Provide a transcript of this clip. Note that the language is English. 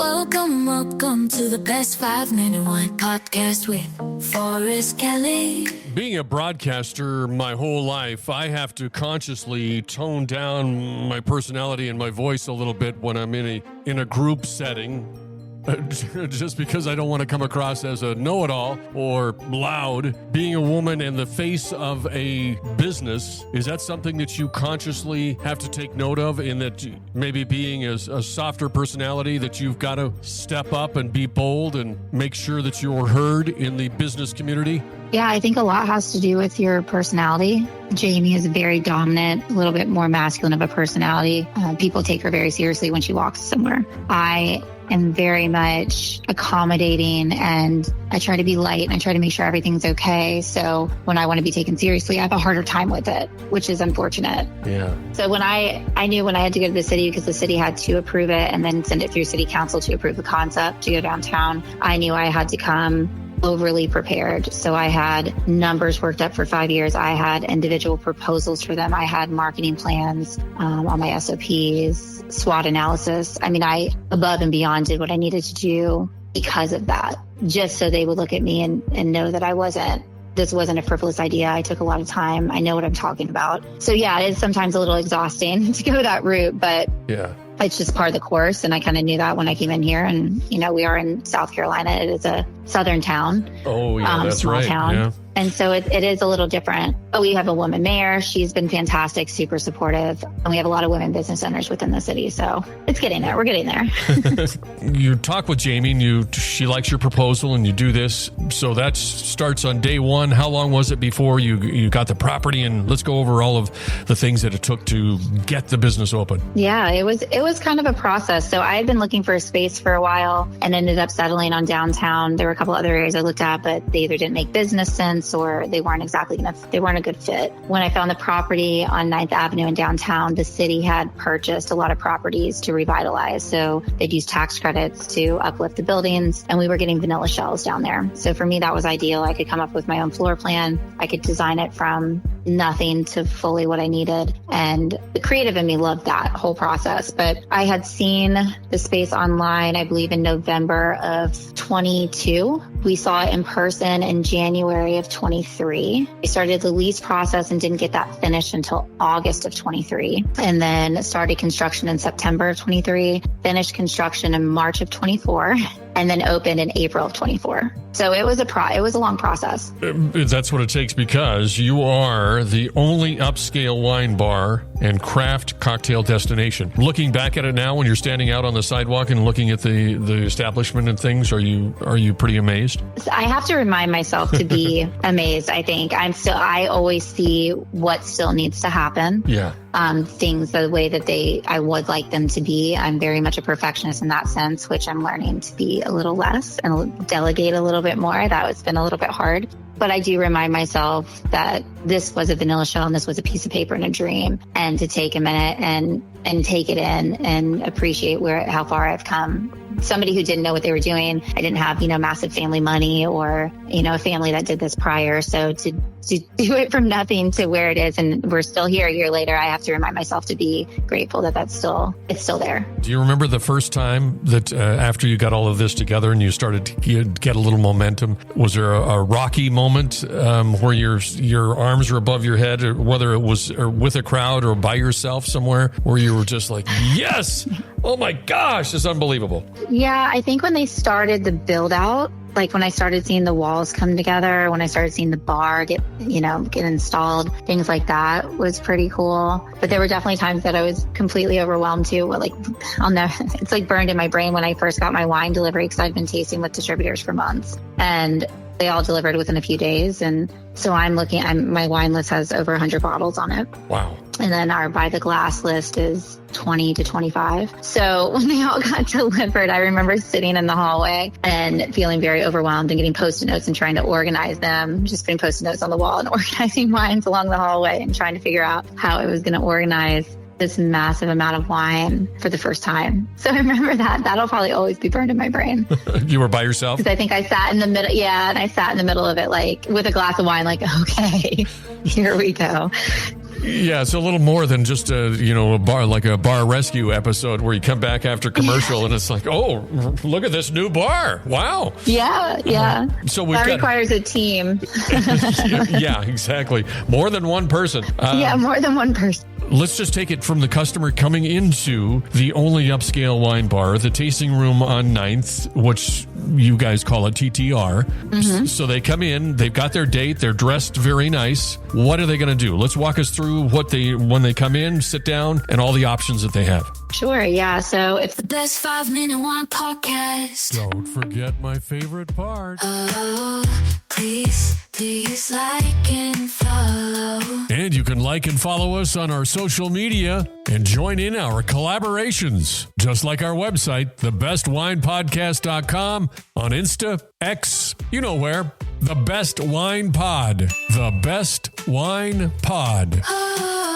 Welcome to the Best 5 Minute Wine Podcast with Forrest Kelly. Being a broadcaster my whole life, I have to consciously tone down my personality and my voice a little bit when I'm in a group setting. Just because I don't want to come across as a know-it-all or loud. Being a woman and the face of a business, is that something that you consciously have to take note of, in that maybe being a softer personality, that you've got to step up and be bold and make sure that you're heard in the business community? Yeah, I think a lot has to do with your personality. Jamie is very dominant, a little bit more masculine of a personality. People take her very seriously when she walks somewhere. I am very much accommodating, and I try to be light, and I try to make sure everything's okay. So when I want to be taken seriously, I have a harder time with it, which is unfortunate. Yeah. So when I knew when I had to go to the city, because the city had to approve it and then send it through city council to approve the concept to go downtown, I knew I had to come overly prepared. So I had numbers worked up for 5 years. I had individual proposals for them. I had marketing plans on my SOPs, SWOT analysis. I mean, I above and beyond did what I needed to do because of that, just so they would look at me and know that this wasn't a frivolous idea. I took a lot of time. I know what I'm talking about. So yeah, it is sometimes a little exhausting to go that route, but yeah, it's just part of the course. And I kind of knew that when I came in here. And, we are in South Carolina. It is a southern town. Oh, yeah, that's small right. Town. Yeah. And so it is a little different. But we have a woman mayor. She's been fantastic, super supportive. And we have a lot of women business owners within the city. So it's getting there. We're getting there. You talk with Jamie and she likes your proposal and you do this. So that starts on day one. How long was it before you got the property? And let's go over all of the things that it took to get the business open. Yeah, it was kind of a process. So I had been looking for a space for a while and ended up settling on downtown. There were a couple other areas I looked at, but they either didn't make business sense or they weren't they weren't a good fit. When I found the property on 9th Avenue in downtown, the city had purchased a lot of properties to revitalize. So they'd use tax credits to uplift the buildings, and we were getting vanilla shells down there. So for me, that was ideal. I could come up with my own floor plan. I could design it from nothing to fully what I needed. And the creative in me loved that whole process. But I had seen the space online, I believe in November of 22. We saw it in person in January of 23. We started the lease process and didn't get that finished until August of 23. And then started construction in September of 23, finished construction in March of 24, and then opened in April of 24. So it was a long process. That's what it takes, because you are the only upscale wine bar and craft cocktail destination. Looking back at it now, when you're standing out on the sidewalk and looking at the establishment and things, are you pretty amazed? I have to remind myself to be amazed. I think I always see what still needs to happen. Yeah. Things the way that I would like them to be. I'm very much a perfectionist in that sense, which I'm learning to be a little less and delegate a little bit more. That has been a little bit hard. But I do remind myself that this was a vanilla shell and this was a piece of paper and a dream, and to take a minute and take it in and appreciate how far I've come. Somebody who didn't know what they were doing. I didn't have, massive family money or, a family that did this prior. So to do it from nothing to where it is, and we're still here a year later, I have to remind myself to be grateful that it's still there. Do you remember the first time that after you got all of this together and you started to get a little momentum, was there a rocky moment where your arms were above your head, or whether it was with a crowd or by yourself somewhere, where you were just like, yes, oh my gosh, it's unbelievable? Yeah, I think when they started the build out, like when I started seeing the walls come together, when I started seeing the bar get installed, things like that was pretty cool. But there were definitely times that I was completely overwhelmed too. It's like burned in my brain when I first got my wine delivery, because I'd been tasting with distributors for months, and they all delivered within a few days. And so my wine list has over 100 bottles on it. Wow. And then our by the glass list is 20 to 25. So when they all got delivered, I remember sitting in the hallway and feeling very overwhelmed and getting Post-it notes and trying to organize them, just putting Post-it notes on the wall and organizing wines along the hallway and trying to figure out how I was going to organize this massive amount of wine for the first time. So I remember that'll probably always be burned in my brain. You were by yourself? Because I think I sat in the middle. Yeah. And I sat in the middle of it, like with a glass of wine, like, okay, here we go. Yeah, it's a little more than just a bar, like a bar rescue episode where you come back after commercial and it's like, oh, look at this new bar. Wow. Yeah. So we've That got, requires a team. yeah, exactly. More than one person. More than one person. Let's just take it from the customer coming into the only upscale wine bar, the tasting room on 9th, which you guys call a TTR. Mm-hmm. So they come in, they've got their date, they're dressed very nice. What are they going to do? Let's walk us through when they come in, sit down, and all the options that they have. Sure, yeah. So if The best 5-minute wine podcast. Don't forget my favorite part. Oh, please like and follow. And you can like and follow us on our social media and join in our collaborations. Just like our website, thebestwinepodcast.com, on Insta, X, you know where. The Best Wine Pod. The Best Wine Pod. Oh.